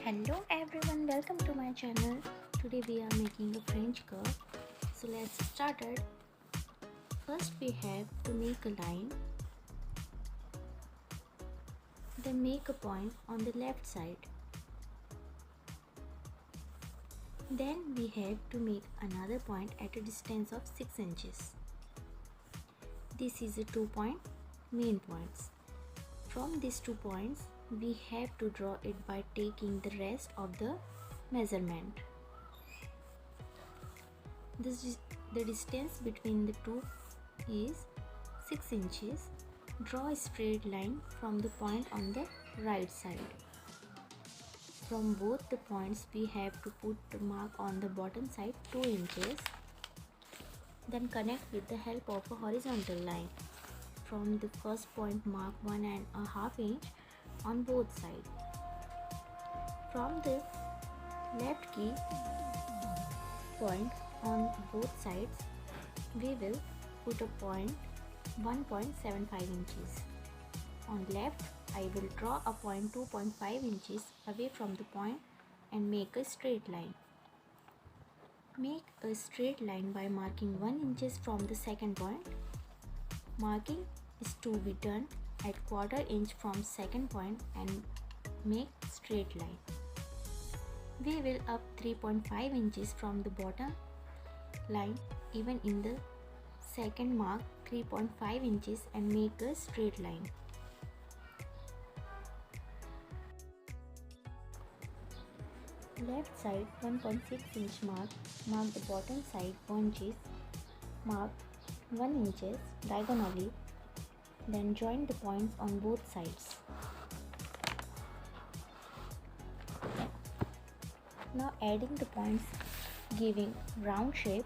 Hello everyone, welcome to my channel. Today we are making a French curve. So let's start it. First we have to make a line. Then make a point on the left side. Then we have to make another point at a distance of 6 inches. This is a 2 point main points. From these 2 points, we have to draw it by taking the rest of the measurement. The distance between the two is 6 inches. Draw a straight line from the point on the right side. From both the points we have to put the mark on the bottom side 2 inches. Then connect with the help of a horizontal line. From the first point mark 1.5 inch on both sides. From the left key point on both sides, we will put a point 1.75 inches. On left, I will draw a point 2.5 inches away from the point and make a straight line. Make a straight line by marking 1 inches from the second point. Marking is to be done at quarter inch from second point and make straight line. We will up 3.5 inches from the bottom line even in the second mark 3.5 inches and make a straight line. Left side 1.6 inch mark the bottom side bunches, mark 1 inches diagonally, then join the points on both sides. Now adding the points giving round shape.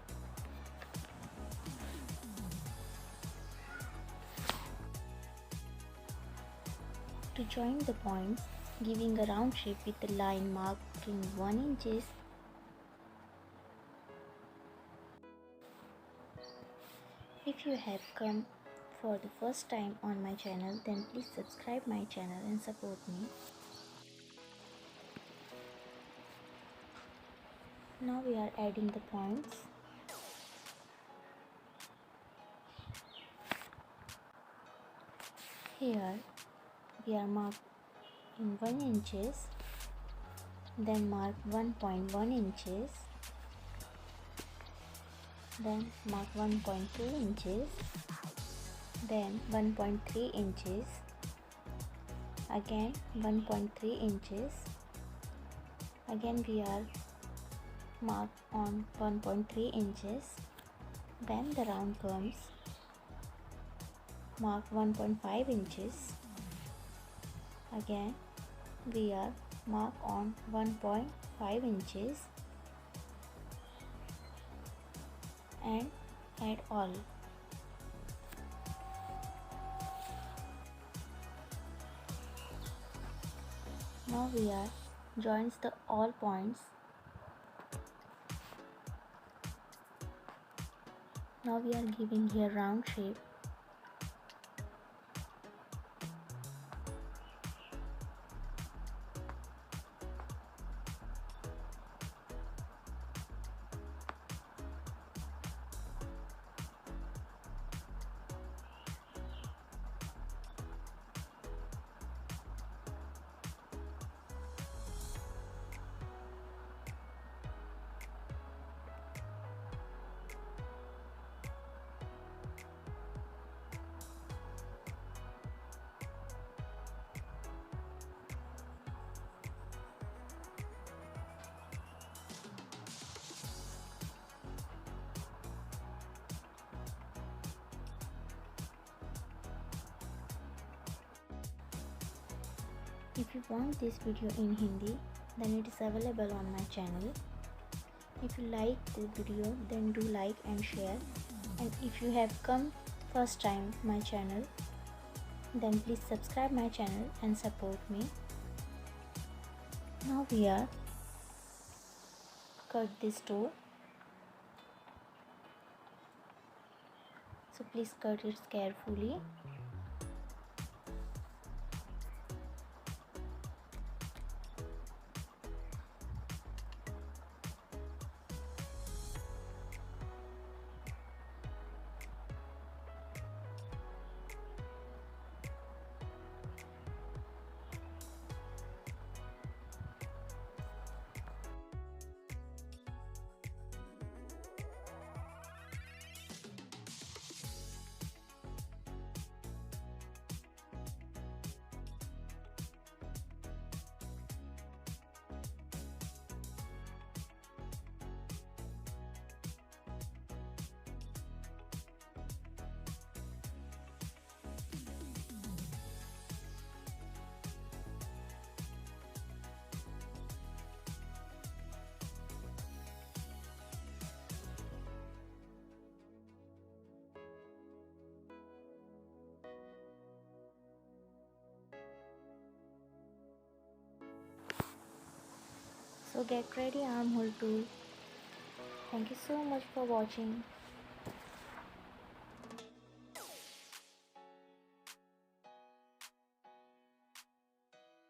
To join the points, giving a round shape with a line marking 1 inches. If you have come for the first time on my channel, then please subscribe my channel and support me. Now we are adding the points. Here we are marking 1 inches, then mark 1.1 inches, then mark 1.2 inches, then 1.3 inches, again 1.3 inches, again we are mark on 1.3 inches, then the round comes, mark 1.5 inches, again we are mark on 1.5 inches and add all. Now we are joins the all points. Now we are giving here round shape. If you want this video in Hindi, then it is available on my channel. If you like the video, then do like and share. And if you have come first time my channel, then please subscribe my channel and support me. Now we are cut this toe. So please cut it carefully. So get ready armhole tool. Thank you so much for watching.